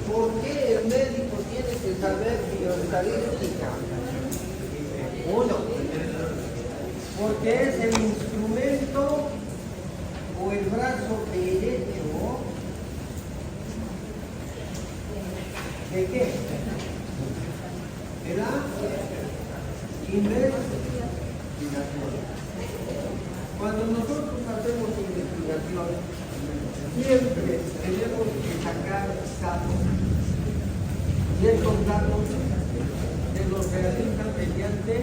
¿Por qué el médico tiene que saber bioestadística? Uno, porque es el instrumento o el brazo derecho ¿de qué? ¿De la investigación? Cuando nosotros hacemos investigación, siempre tenemos que sacar datos. Y estos datos se los realizan mediante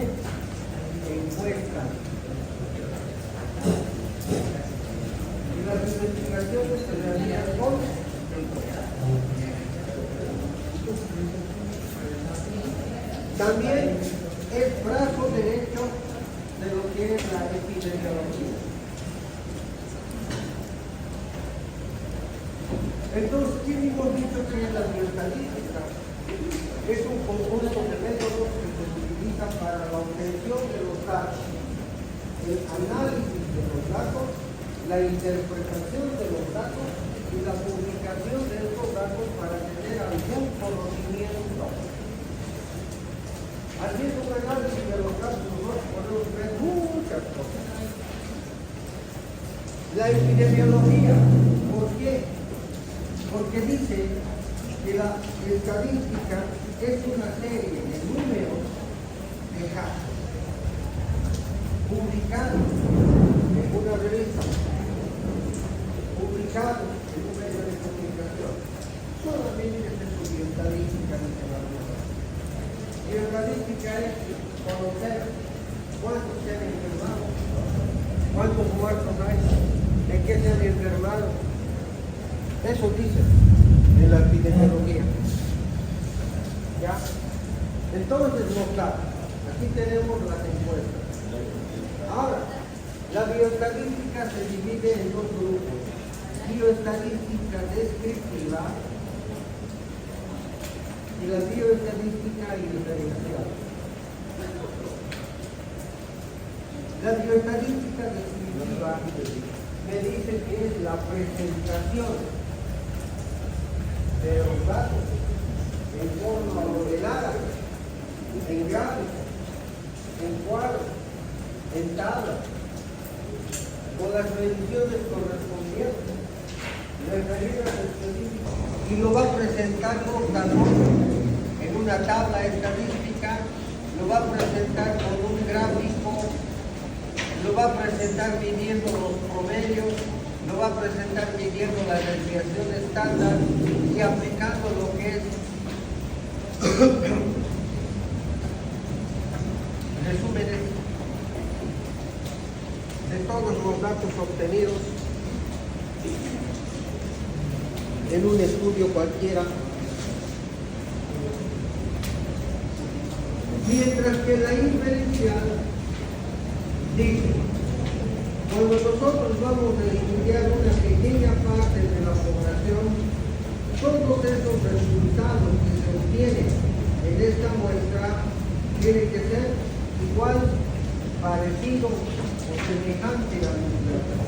encuestas. Y las investigaciones se realizan con encuestas. También es brazo derecho de lo que es la epidemiología. Entonces, ¿qué hemos dicho que es la bioestadística? Es un conjunto de métodos que se utilizan para la obtención de los datos, el análisis de los datos, la interpretación de los datos y la publicación de estos datos para tener algún conocimiento. Haciendo un análisis de los datos, nosotros podemos ver muchas cosas. La epidemiología, ¿por qué? Porque dice que la estadística es una serie de números de casos publicados en una revista, publicados en un medio de comunicación. Solamente es bioestadística, dice la Biblia. Bioestadística es conocer cuántos se han enfermado, cuántos muertos hay, de qué se han enfermado. Eso dice en la epidemiología. ¿Ya? Entonces, no claro, aquí tenemos las encuestas. Ahora, la bioestadística se divide en dos grupos: bioestadística descriptiva y la bioestadística inferencial. La bioestadística descriptiva me dice que es la presentación de los datos en forma modelada, en gráficos, en cuadros, en tablas, con las mediciones correspondientes, referidas específicas, y lo va a presentar en una tabla estadística, lo va a presentar con un gráfico, lo va a presentar midiendo los promedios, lo va a presentar midiendo la desviación estándar y aplicando lo que es resúmenes de todos los datos obtenidos en un estudio cualquiera. Mientras que la inferencial dice: cuando nosotros vamos a estudiar una pequeña parte de la población, todos esos resultados que se obtienen en esta muestra tienen que ser igual, parecido o semejante a la muestra.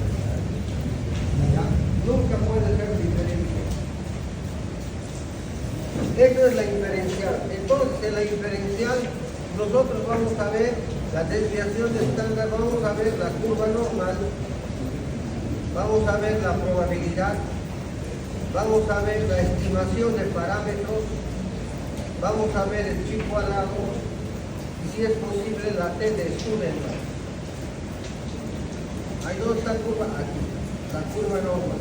Nunca puede ser diferente. Esa es la inferencial. Entonces, en la inferencial, nosotros vamos a ver la desviación estándar, vamos a ver la curva normal, vamos a ver la probabilidad, vamos a ver la estimación de parámetros, vamos a ver el chi cuadrado y, si es posible, la t de Schoenberg. Ahí donde está la curva, aquí, la curva normal.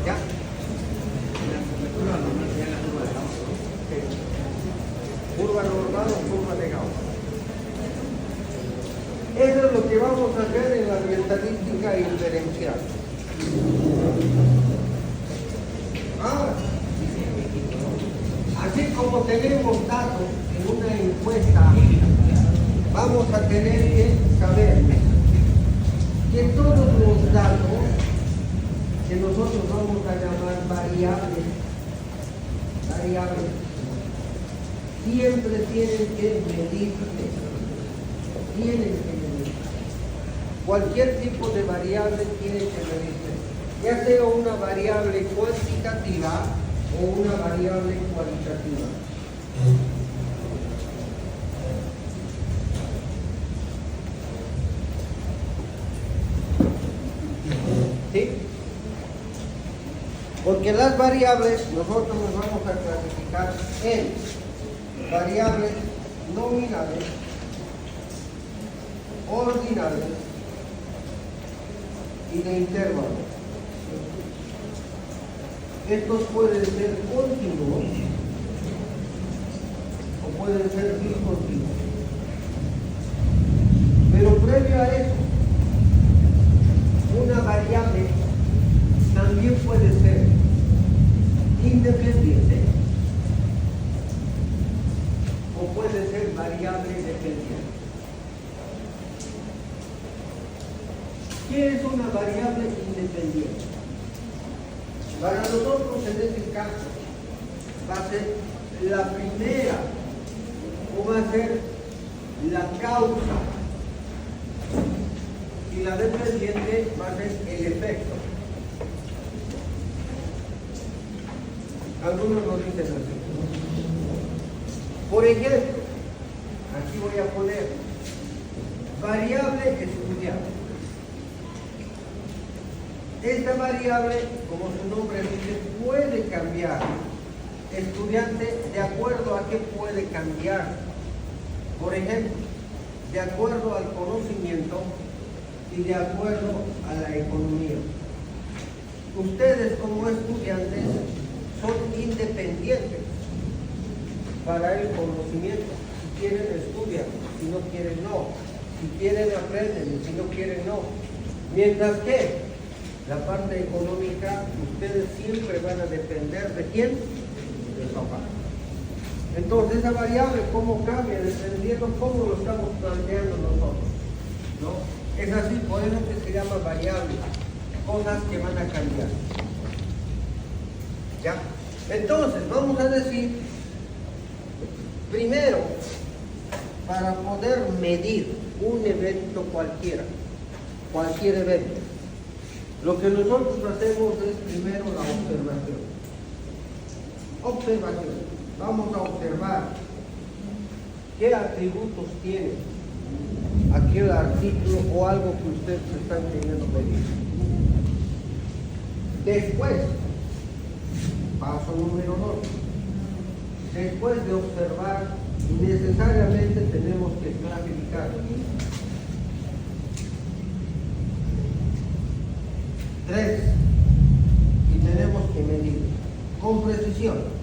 ¿Ya? Curva normal o curva de Gauss. Eso es lo que vamos a hacer en la bioestadística inferencial. Ahora, así como tenemos datos en una encuesta, vamos a tener que saber que todos los datos que nosotros vamos a llamar variables, siempre tienen que medirse. tienen que medir. Cualquier tipo de variable tiene que medirse, ya sea una variable cuantitativa o una variable cualitativa. ¿Sí? Porque las variables nosotros nos vamos a clasificar en variables nominales, ordinales y de intervalo. Estos pueden ser continuos o pueden ser discontinuos. Pero previo a eso, una variable también puede ser independiente o puede ser variable dependiente. ¿Qué es una variable independiente? Para nosotros en este caso va a ser la primera o va a ser la causa y la dependiente va a ser el efecto. Algunos nos dicen así. Por ejemplo, aquí voy a poner variable estudiante. Esta variable, como su nombre dice, puede cambiar. Estudiante, ¿de acuerdo a qué puede cambiar? Por ejemplo, de acuerdo al conocimiento y de acuerdo a la economía. Ustedes como estudiantes son independientes para el conocimiento. Si quieren, estudian. Si no quieren, no. Si quieren, aprenden. Si no quieren, no. Mientras que la parte económica, ustedes siempre van a depender ¿de quién? Del papá. Entonces, esa variable, ¿cómo cambia? Dependiendo cómo lo estamos planteando nosotros, ¿no? Es así, por eso que se llama variable. Cosas que van a cambiar. ¿Ya? Entonces, vamos a decir, primero, para poder medir un evento cualquiera, cualquier evento, lo que nosotros hacemos es primero la observación. Observación. Vamos a observar qué atributos tiene aquel artículo o algo que ustedes están queriendo medir. Después, paso número 2. Después de observar, necesariamente tenemos que clasificar. 3. Y tenemos que medir con precisión.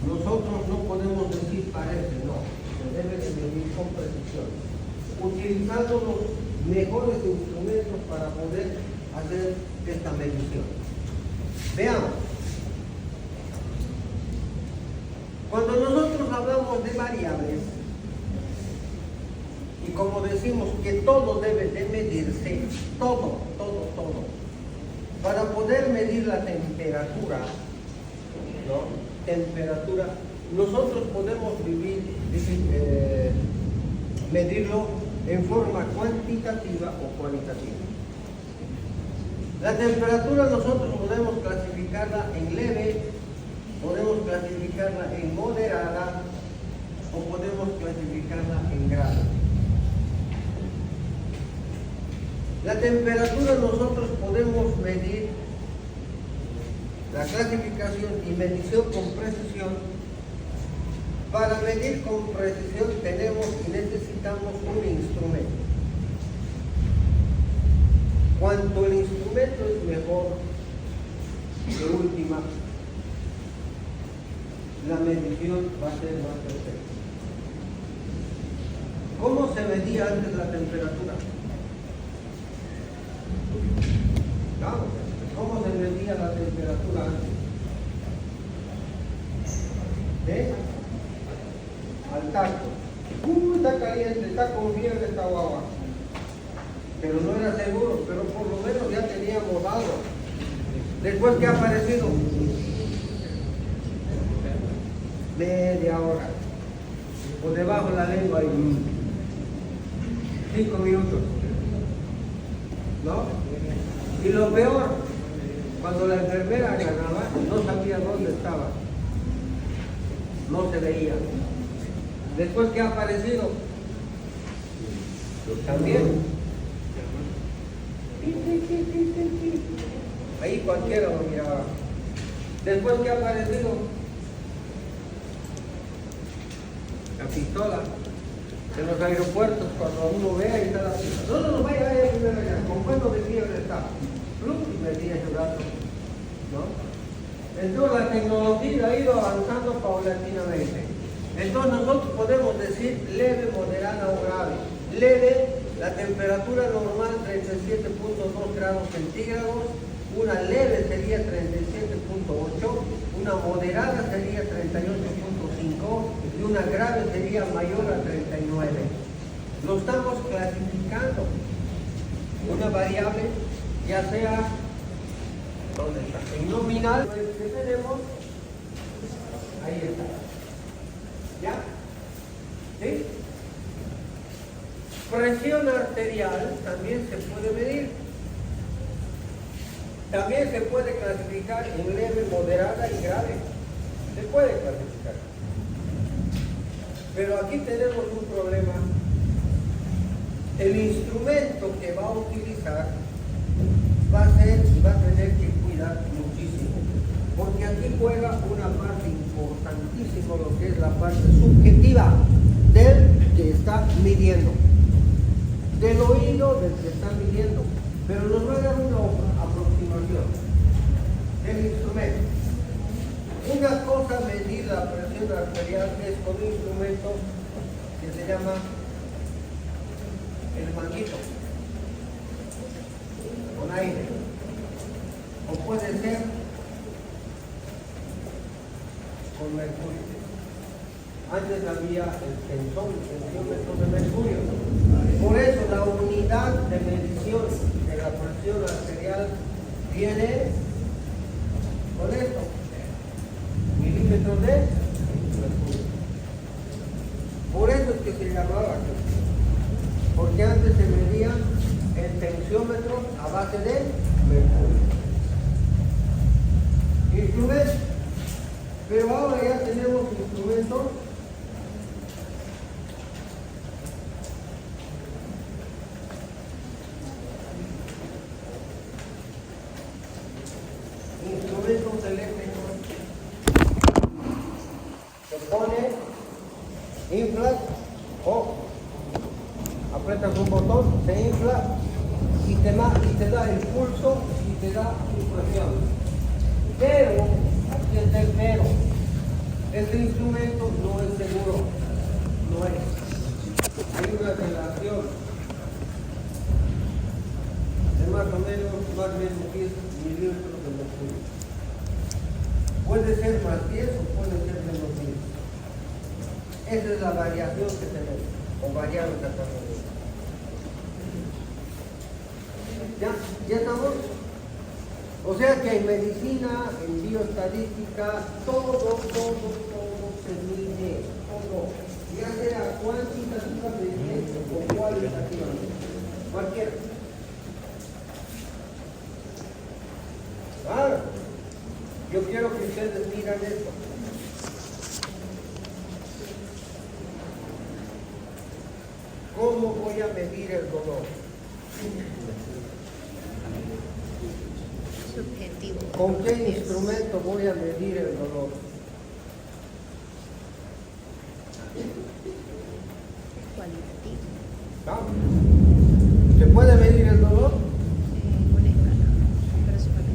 Nosotros no podemos decir parece, no. Se debe de medir con precisión, utilizando los mejores instrumentos para poder hacer esta medición. Veamos. Cuando nosotros hablamos de variables, y como decimos que todo debe de medirse, todo, para poder medir la temperatura, ¿no? Temperatura, nosotros podemos medirlo en forma cuantitativa o cualitativa. La temperatura nosotros podemos clasificarla en leve, podemos clasificarla en moderada o podemos clasificarla en grado. La temperatura nosotros podemos medir la clasificación y medición con precisión. Para medir con precisión tenemos y necesitamos un instrumento. Cuanto el instrumento es mejor, de última, la medición va a ser más perfecta. ¿Cómo se medía antes la temperatura? ¿Cómo se medía la temperatura antes? Al tacto. Está caliente, está con fiebre esta guagua. Pero no era seguro, pero por lo menos ya teníamos algo. Después, ¿qué ha aparecido? Media hora. Por debajo de la lengua y 5 minutos. ¿No? Y lo peor, cuando la enfermera agarraba, no sabía dónde estaba. No se veía. Después que ha aparecido, también. Ahí cualquiera lo miraba. Después que ha aparecido, la pistola. En los aeropuertos, cuando uno ve, ahí está la pistola. No, vaya, ¿con cuánto de fiebre está? Y me tira su brazo. ¿No? Entonces la tecnología ha ido avanzando paulatinamente. Entonces nosotros podemos decir leve, moderada o grave. Leve, la temperatura normal 37.2 grados centígrados, una leve sería 37.8, una moderada sería 38.5 y una grave sería mayor a 39. Lo estamos clasificando. Una variable, ya sea, ¿dónde está? En nominal, que tenemos, ahí está. ¿Ya? ¿Sí? Presión arterial también se puede medir. También se puede clasificar en leve, moderada y grave. Se puede clasificar. Pero aquí tenemos un problema. El instrumento que va a utilizar va a ser y va a tener que cuidar muchísimo. Porque aquí juega una parte importantísima, lo que es la parte subjetiva del que está midiendo. Del oído del que está midiendo, pero nos va a dar una aproximación del instrumento. Una cosa medir la presión arterial es con un instrumento que se llama el manguito, con aire, o puede ser con mercurio. Antes había el tensiómetro de mercurio. Por eso la unidad de medición de la presión arterial viene con esto, milímetros de mercurio. Por eso es que se llamaba así, porque antes se medía el tensiómetro a base de mercurio. Instrumentos, pero ahora ya tenemos instrumentos eléctricos. Se pone, inflas o apretas un botón, se infla y te da el pulso y te da su presión. Pero, aquí está el pero, este instrumento no es seguro, no es. Hay una relación de más o menos 10 milímetros de mercurio. Puede ser más 10 o puede ser menos 10. Esa es la variación que tenemos, o variables acá. ¿Ya estamos? O sea que en medicina, en bioestadística, todo se mide, todo. Ya sea cuantitativamente o cualitativamente. Cualquiera. Claro. Yo quiero que ustedes miren esto. ¿Cómo voy a medir el dolor? Subjetivo. ¿Con qué instrumento voy a medir el dolor? Cualitativo. ¿No? ¿Se puede medir el dolor? Con escala. Pero se puede.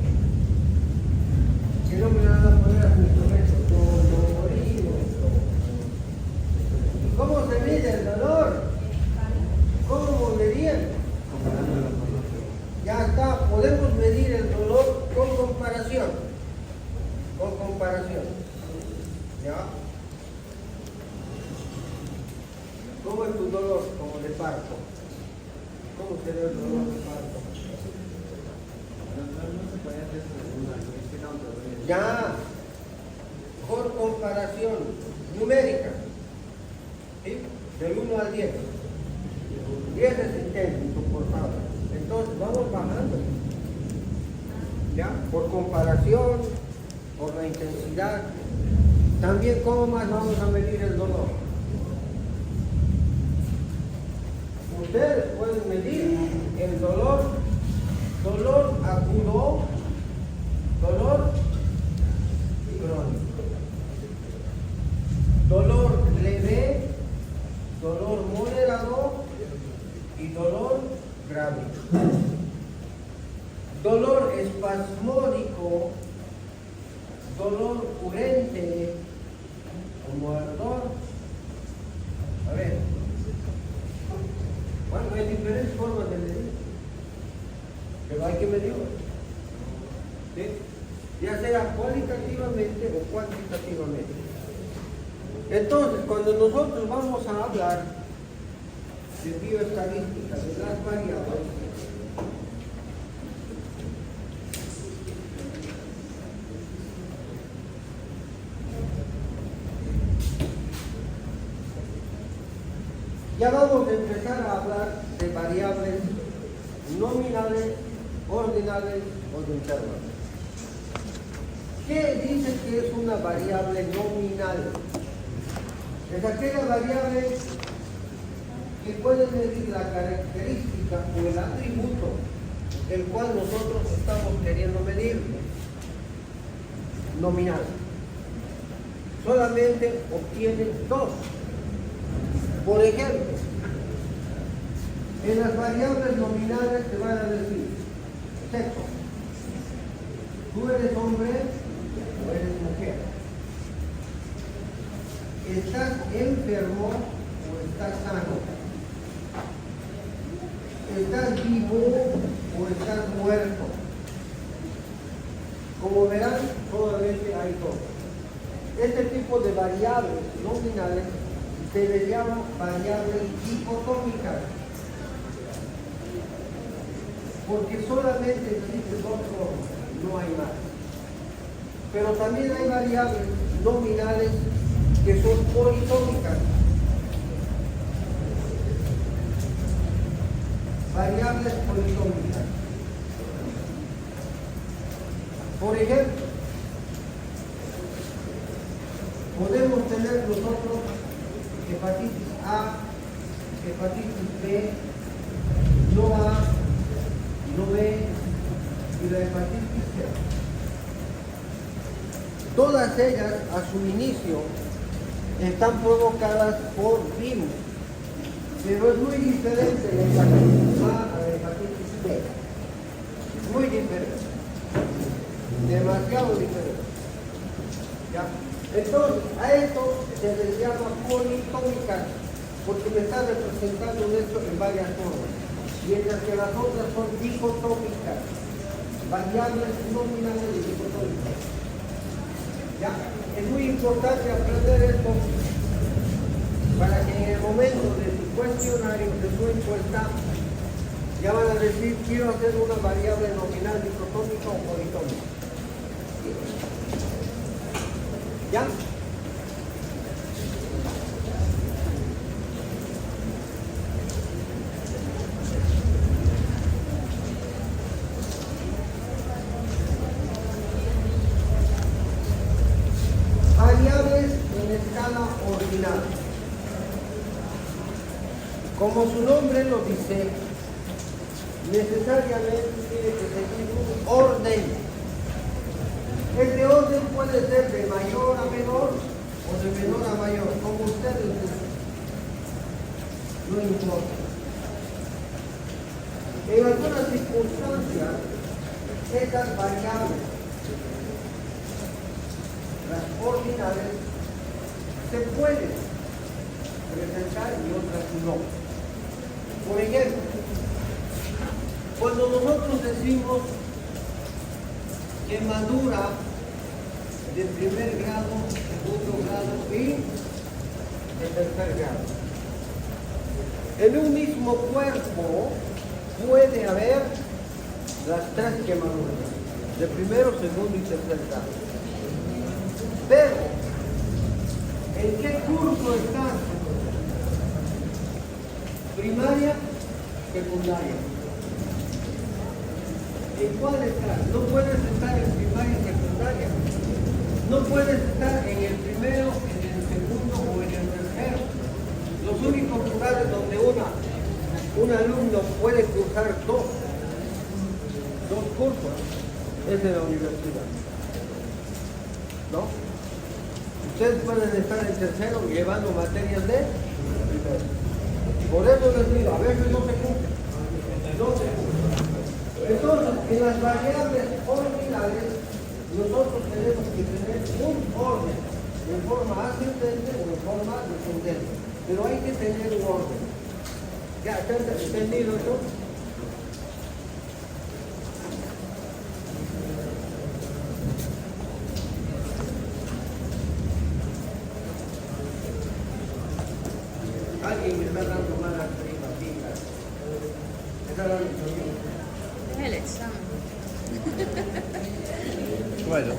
Si no me van a poner a su instrumento, ¿cómo se mide el dolor? ¿Cómo medir? Ya está, podemos medir el dolor con comparación. Con comparación. ¿Ya? ¿Cómo es tu dolor? Como de parto. ¿Cómo se ve el dolor de parto? Ya, por comparación numérica, ¿sí? Del 1 al 10. 10 es comparación, por la intensidad. También, ¿cómo más vamos a medir el dolor? Ustedes pueden medir el dolor agudo, dolor crónico, dolor leve, dolor moderado y dolor grave. Dolor espasmódico, dolor urgente, como ardor. A ver, bueno, hay diferentes formas de medir, pero hay que medirlo, ¿sí? Ya sea cualitativamente o cuantitativamente. Entonces, cuando nosotros vamos a hablar de bioestadística, de las variables, ya vamos a empezar a hablar de variables nominales, ordinales o de intervalos. ¿Qué dice que es una variable nominal? Es aquella variable que puede medir la característica o el atributo el cual nosotros estamos queriendo medir. Nominal. Solamente obtiene dos. Por ejemplo, en las variables nominales te van a decir sexo. ¿Tú eres hombre o eres mujer? ¿Estás enfermo o estás sano? ¿Estás vivo o estás muerto? Como verán, solamente hay dos. Este tipo de variables nominales se les llama variables dicotómicas, porque solamente existen dos formas, no hay más. Pero también hay variables nominales que son politómicas. Variables politómicas. Por ejemplo, podemos tener nosotros hepatitis A, hepatitis B, no A, no B y la hepatitis C. Todas ellas a su inicio están provocadas por virus, pero es muy diferente la hepatitis A a la hepatitis B. Muy diferente. Demasiado diferente. ¿Ya? Entonces, a esto se les llama politómicas, porque me está representando esto en varias formas, mientras que las otras son dicotómicas, variables nominales y dicotómicas. ¿Ya? Es muy importante aprender esto para que en el momento de su cuestionario, de su encuesta, ya van a decir, quiero hacer una variable nominal dicotómica o politómica. ¿Ya? Variables en escala ordinal. Como su nombre lo dice, necesariamente tiene que seguir un orden. Este orden puede ser de mayor a menor o de menor a mayor, como ustedes dicen. No importa. En algunas circunstancias, estas variables, las ordinales, se pueden presentar y otras no. Por ejemplo, cuando nosotros decimos que madura de primer grado, segundo grado y de tercer grado. En un mismo cuerpo puede haber las tres que maduran, de primero, segundo y tercer grado. Pero, ¿en qué curso están? Primaria, secundaria. ¿En cuál estás? No puedes estar en primaria y secundaria. No puedes estar en el primero, en el segundo o en el tercero. Los únicos lugares donde un alumno puede cursar dos cursos es de la universidad. ¿No? Ustedes pueden estar en tercero llevando materias de primero. Por eso les digo, a veces no se cumple. No se cumple. Entonces, en las variables ordinales, nosotros tenemos que tener un orden, en forma ascendente o en forma descendente. Pero hay que tener un orden. ¿Ya está entendido eso? Alguien me está dando malas primas. Está dando sonido. Es el examen. Bueno.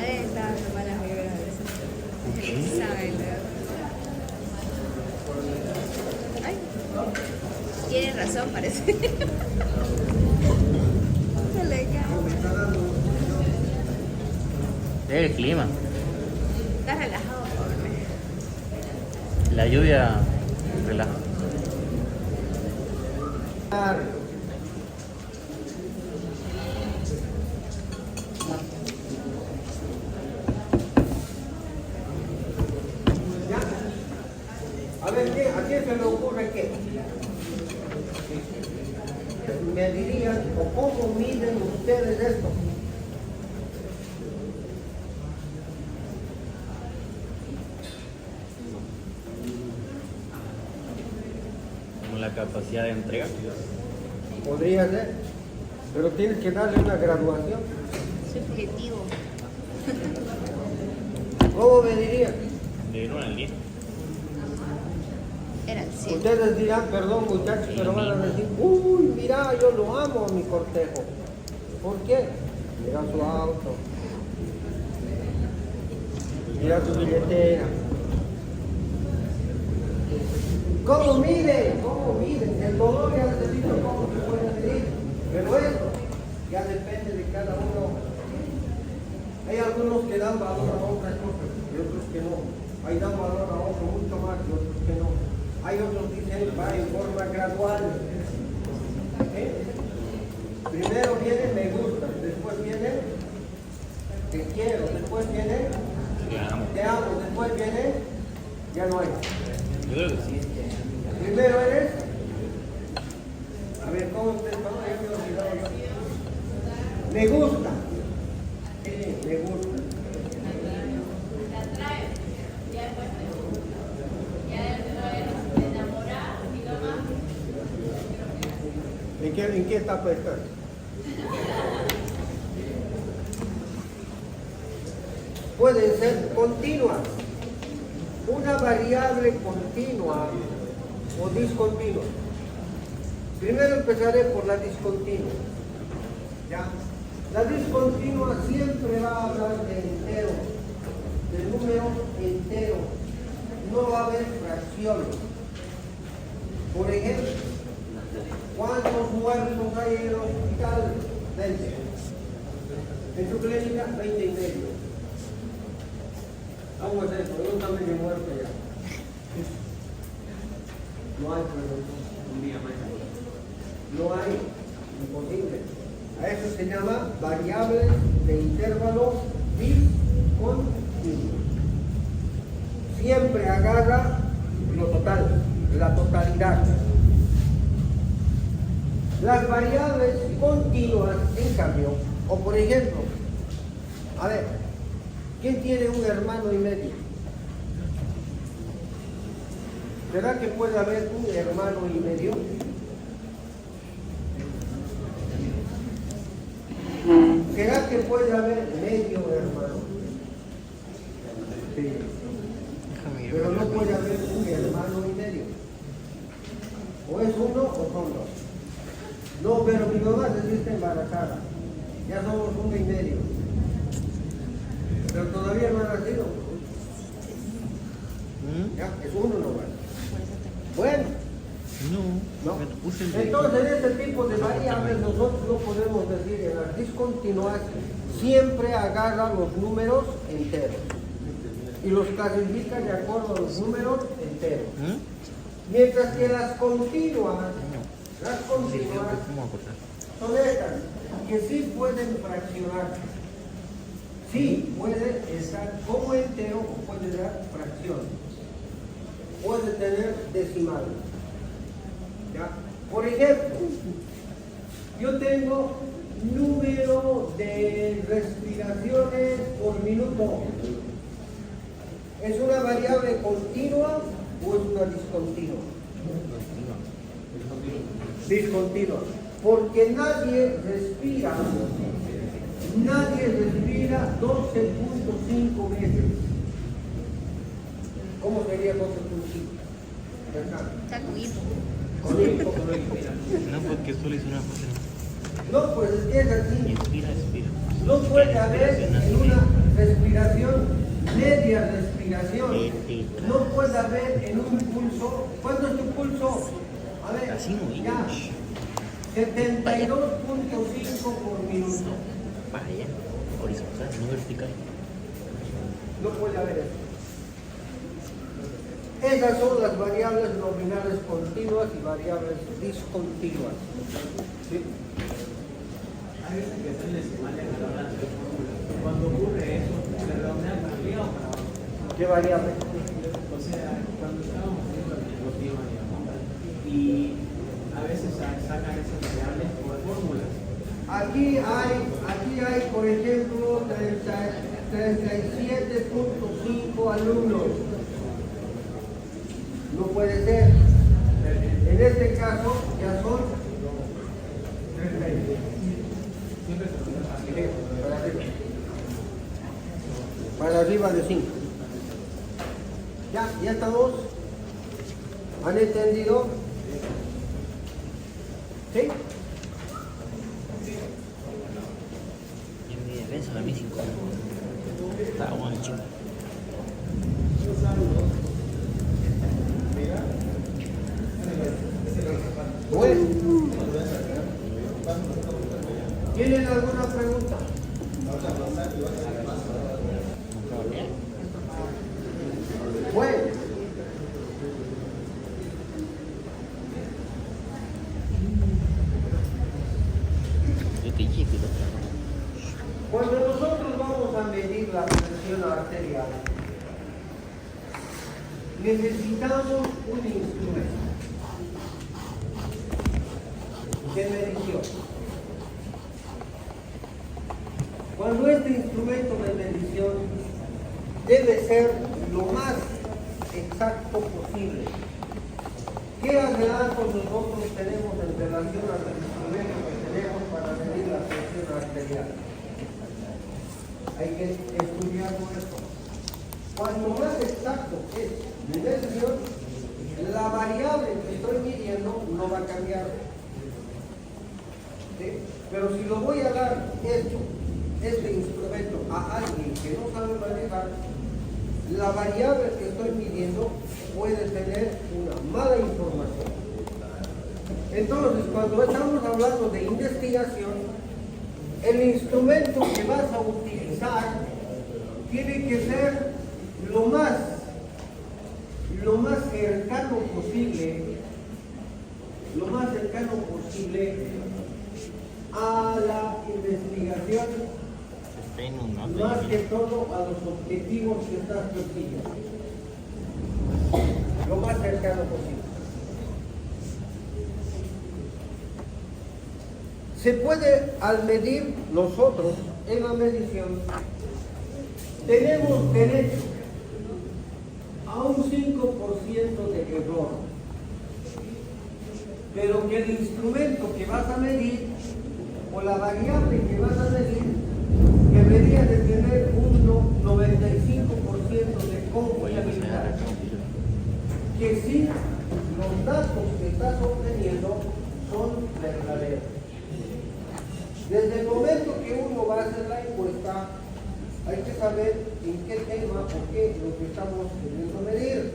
Ahí está dando malas vibras a veces. Es el examen, ¿verdad? Ay, tiene razón, parece. Se le cae. Me está dando. Es el clima. Está relajado, pobre. La lluvia relaja. ¿Ya? A ver, ¿a quién se le ocurre qué? Me dirían, o cómo miden ustedes esto. Como la capacidad de entrega. Podría ser, pero tienes que darle una graduación. Subjetivo. ¿Cómo me dirían? De 1 al 10. Era el 100. Ustedes dirán, perdón muchachos, pero van a decir, uy, mira, yo lo amo a mi cortejo. ¿Por qué? Mira su auto. Mira su billetera. ¿Cómo miden? ¿Cómo miden? El dolor ya les digo cómo se puede medir. Pero esto ya depende de cada uno. Hay algunos que dan valor a otras cosas y otros que no. Hay dan valor a otros mucho más y otros que no. Hay otros que dicen va en forma gradual. Primero viene me gusta, después viene te quiero, después viene te amo, después viene ya no hay. Yo creo que sí. Primero eres, a ver, ¿cómo te llamas? Ya me he olvidado yo. Me gusta. Sí, me gusta. ¿En qué etapa estás? Pueden ser continuas. Una variable continua o discontinua. Primero empezaré por la discontinua. ¿Ya? La discontinua siempre va a hablar de entero, de número entero. No va a haber fracciones. Por ejemplo, ¿cuántos muertos hay en el hospital? 20. En su clínica, 20 y medio. ¿Cómo es eso? Yo también he muerto ya. No hay prevención. Un día más. No hay. Imposible. A eso se llama variables de intervalo discontinuo. Siempre agarra lo total, la totalidad. Las variables continuas, en cambio, o por ejemplo, a ver, ¿quién tiene un hermano y medio? ¿Será que puede haber un hermano y medio? ¿Será que puede haber medio hermano? Sí. Pero no puede haber un hermano y medio. O es uno o son dos. No, pero mi mamá se está embarazada. Ya somos 1 y medio. Pero todavía no ha nacido. Ya, es uno nomás. Bueno. No. No. Uf. Entonces, en este tipo de variables nosotros no podemos decir en las discontinuas siempre agarra los números enteros y los clasifica de acuerdo a los números enteros. Mientras que las continuas son estas, que sí pueden fraccionarse. Sí, puede estar como entero o puede dar fracción. Puede tener decimales. ¿Ya? Por ejemplo, yo tengo número de respiraciones por minuto. ¿Es una variable continua o es una discontinua? Discontinua. Porque nadie respira 12.5 veces. ¿Cómo sería 12.5? Está con hipo. No, porque solo hizo una cosa. No, pues es que es así. Inspira, expira. No puede haber en una respiración media respiración. No puede haber en un pulso. ¿Cuánto es tu pulso? A ver, Así no, ya. 72.5 por minuto. Vaya, horizontal, no vertical. No puede haber eso. Esas son las variables nominales continuas y variables discontinuas. ¿Sí? Hay veces que son decimales a la hora de hacer fórmulas. Cuando ocurre eso, se redondea para arriba o para abajo. ¿Qué variable? O sea, cuando estábamos haciendo el tema, digamos, y a veces sacan esas variables por fórmulas. Aquí hay, por ejemplo, 37.5 alumnos. No puede ser. En este caso ya son 30. Para arriba de 5. Ya estamos. ¿Han entendido? ¿Sí? Y en mi defensa, a mí 5. Está bueno, chico. Bueno. ¿Tienen alguna pregunta? Bueno. Yo te dije que Cuando nosotros vamos a medir la presión arterial, necesitamos un instrumento de medición. Cuando este instrumento de medición debe ser lo más exacto posible. ¿Qué relatos nosotros tenemos en relación al instrumento que tenemos para medir la presión arterial? Hay que estudiar esto. Cuanto más exacto es mi medición, la variable que estoy midiendo no va a cambiar. ¿Sí? Pero si lo voy a dar este instrumento a alguien que no sabe manejar, la variable que estoy midiendo puede tener una mala información. Entonces, cuando estamos hablando de investigación, el instrumento que vas a utilizar tiene que ser lo más cercano posible a la investigación, más que todo a los objetivos que estás persiguiendo. Lo más cercano posible. Se puede, al medir nosotros en la medición, tenemos derecho a un 5% de error, pero que el instrumento que vas a medir o la variable que vas a medir debería de tener un 95% de confiabilidad, que si los datos que estás obteniendo son verdaderos. Desde el momento que uno va a hacer la encuesta, hay que saber en qué tema o qué es lo que estamos queriendo medir.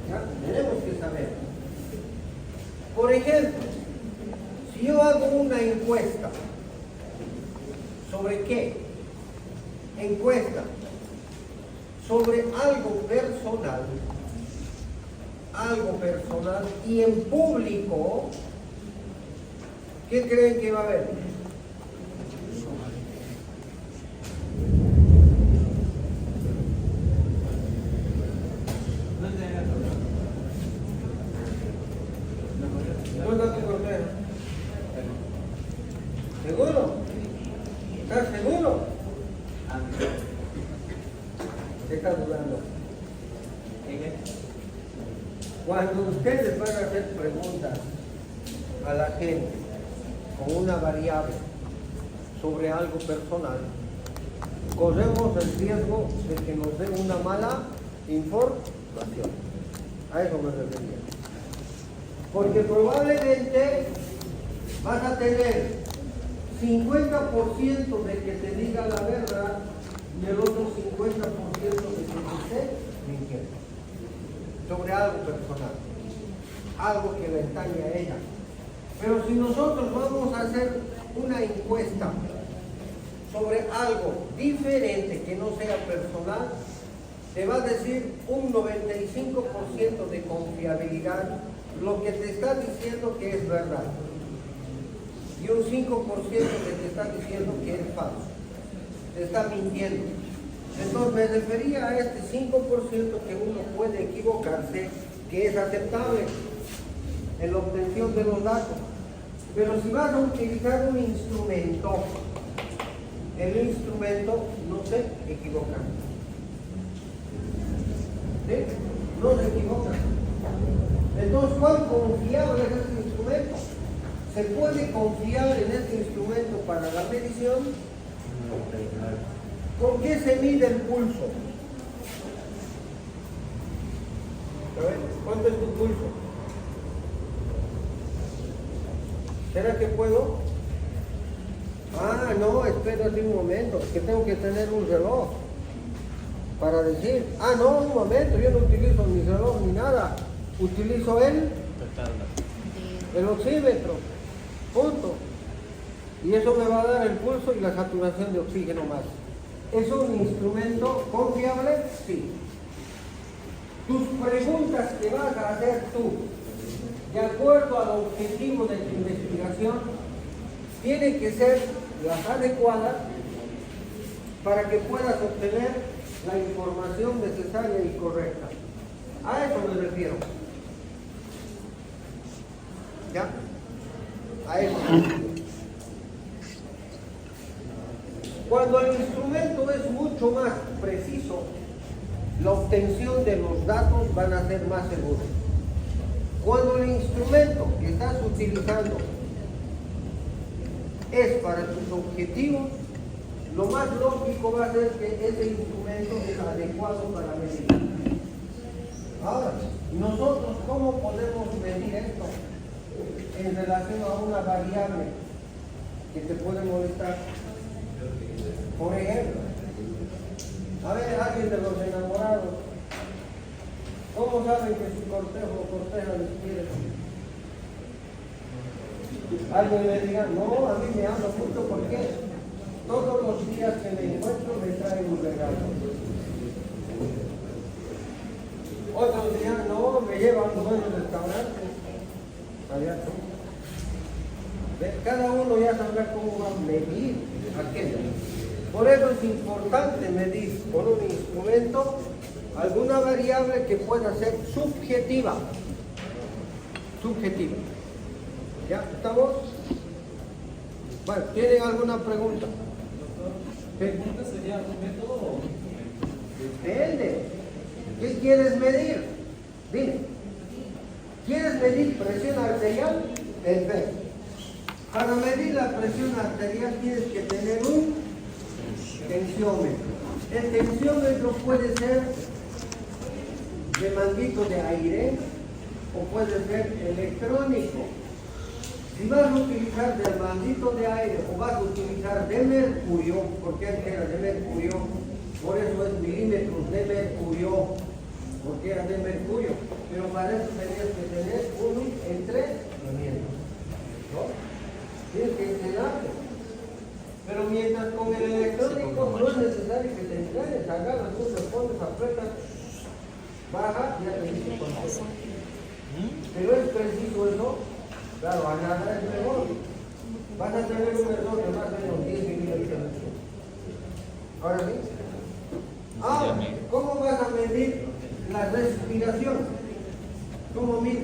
¿Ya? Tenemos que saber. Por ejemplo, si yo hago una encuesta, ¿sobre qué? Encuesta sobre algo personal y en público, ¿qué creen que va a haber? ¿Dónde está tu corteo? ¿Seguro? ¿Estás seguro? ¿Qué está dudando? Cuando ustedes van a hacer preguntas a la gente con una variable sobre algo personal, corremos el riesgo de que nos den una mala información. A eso me refería. Porque probablemente vas a tener 50% de que te diga la verdad y el otro 50% de que te esté mintiendo sobre algo personal, algo que le atañe a ella. Pero si nosotros vamos a hacer una encuesta sobre algo diferente que no sea personal, te va a decir un 95% de confiabilidad lo que te está diciendo que es verdad y un 5% que te está diciendo que es falso, te está mintiendo. Entonces me refería a este 5% que uno puede equivocarse, que es aceptable en la obtención de los datos. Pero si vas a utilizar un instrumento, el instrumento no se equivoca. ¿Sí? No se equivoca. Entonces, ¿cuán confiable es este instrumento? ¿Se puede confiar en este instrumento para la medición? ¿Con qué se mide el pulso? ¿Cuánto es tu pulso? ¿Será que puedo? Ah, no, espérate un momento, que tengo que tener un reloj para decir. Ah, no, un momento, yo no utilizo ni reloj ni nada. Utilizo el oxímetro, punto. Y eso me va a dar el pulso y la saturación de oxígeno más. ¿Es un instrumento confiable? Sí. Tus preguntas que vas a hacer tú, de acuerdo al objetivo de tu investigación, tienen que ser las adecuadas para que puedas obtener la información necesaria y correcta. A eso me refiero. ¿Ya? A eso me refiero. Cuando el instrumento es mucho más preciso, la obtención de los datos van a ser más seguros. Cuando el instrumento que estás utilizando es para tus objetivos, lo más lógico va a ser que ese instrumento es adecuado para medir. Ahora, nosotros, ¿cómo podemos medir esto en relación a una variable que te puede molestar? Por ejemplo, a ver, alguien de los enamorados, ¿cómo saben que su cortejo o corteja les quiere? Alguien le diga, no, a mí me habla mucho porque todos los días que me encuentro me trae un regalo. Otros dirán, no, me lleva a un buen restaurante. Cada uno ya sabrá cómo va a medir aquello. Por eso es importante medir con un instrumento alguna variable que pueda ser subjetiva. Subjetiva. ¿Ya estamos? Bueno, ¿tienen alguna pregunta? ¿Pregunta sería un método? Depende. ¿Qué quieres medir? Dime. ¿Quieres medir presión arterial? Perfecto. Para medir la presión arterial tienes que tener un tensiómetro. El tensiómetro puede ser de manguito de aire o puede ser electrónico. Si vas a utilizar del manguito de aire o vas a utilizar de mercurio, porque antes era de mercurio, por eso es milímetros de mercurio, porque era de mercurio, pero para eso tenías que tener uno entre comportamiento. ¿No? Tienes que entrenarte. Pero mientras con el electrónico no es necesario que te entrenes, agarras, tú te pones, apretas, baja, ya te dice cuánto es. Pero es preciso eso, claro, a nada es mejor. Vas a tener un error de más o menos 10 milímetros. Ahora sí. ¿Cómo vas a medir la respiración? ¿Cómo mides?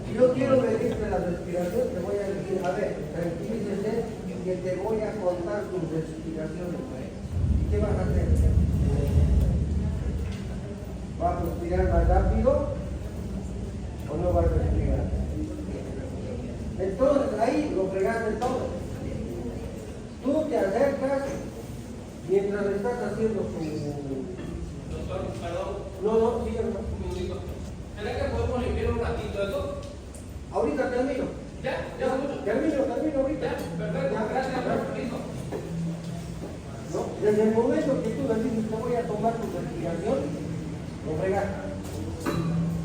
Si yo quiero medirte la respiración, te voy a decir, a ver, tranquilícese, que te voy a contar tus respiraciones. ¿Y qué vas a hacer? ¿Vas a respirar más rápido o no vas a respirar? Entonces ahí lo fregaste todo. Tú te acercas mientras estás haciendo tu... Doctor, perdón, No, sí, no. un minutito. ¿Será que podemos limpiar un ratito eso? Ahorita termino. Ya mucho. Termino ahorita. Ya, perfecto, gracias, permiso. ¿No? Desde el momento que tú le dices que voy a tomar tu respiración, lo fregaste.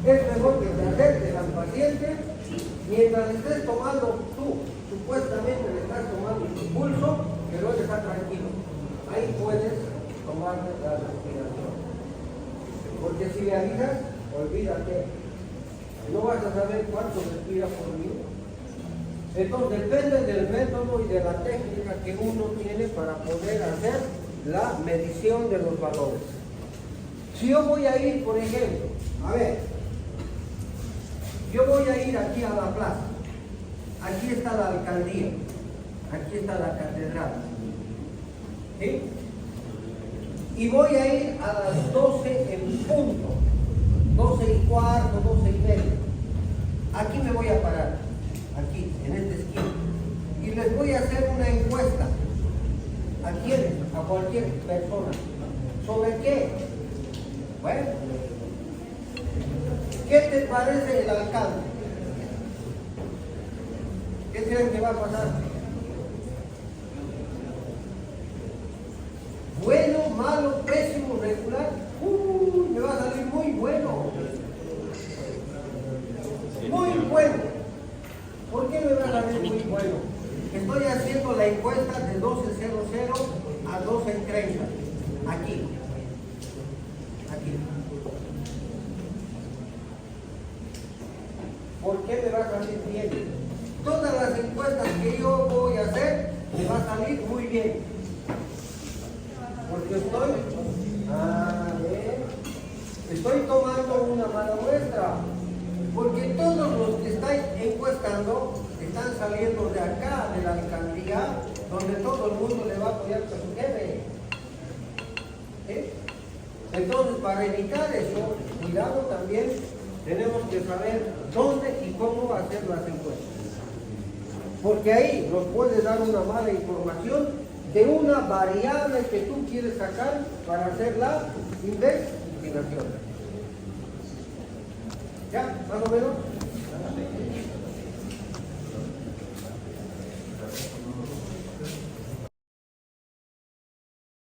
Es mejor que te acerques al paciente mientras estés tomando tú, supuestamente le estás tomando tu pulso, pero él está tranquilo. Ahí puedes tomarle la respiración. Porque si le avisas, olvídate. No vas a saber cuánto respira por minuto. Entonces depende del método y de la técnica que uno tiene para poder hacer la medición de los valores. Si yo voy a ir, por ejemplo, a ver, yo voy a ir aquí a la plaza. Aquí está la alcaldía. Aquí está la catedral. ¿Sí? Y voy a ir a las 12 en punto. 12 y cuarto, 12 y medio. Aquí me voy a parar. Aquí, en esta esquina. Y les voy a hacer una encuesta. ¿A quién? A cualquier persona. ¿Sobre qué? Bueno. ¿Qué te parece el alcalde? ¿Qué creen que va a pasar? Bueno, malo, pésimo, regular. Me va a salir muy bueno. Muy bueno. ¿Por qué me va a salir muy bueno? Estoy haciendo la encuesta de 12.00 a 12.30. Aquí. ¿Por qué me va a salir bien? Todas las encuestas que yo voy a hacer me va a salir muy bien. Porque estoy tomando una mala muestra. Porque todos los que están encuestando están saliendo de acá, de la alcaldía, donde todo el mundo le va a apoyar a su jefe. ¿Sí? Entonces, para evitar eso, cuidado también, tenemos que saber dónde y cómo hacer las encuestas. Porque ahí nos puede dar una mala información de una variable que tú quieres sacar para hacer la investigación. ¿Ya? ¿Más o menos?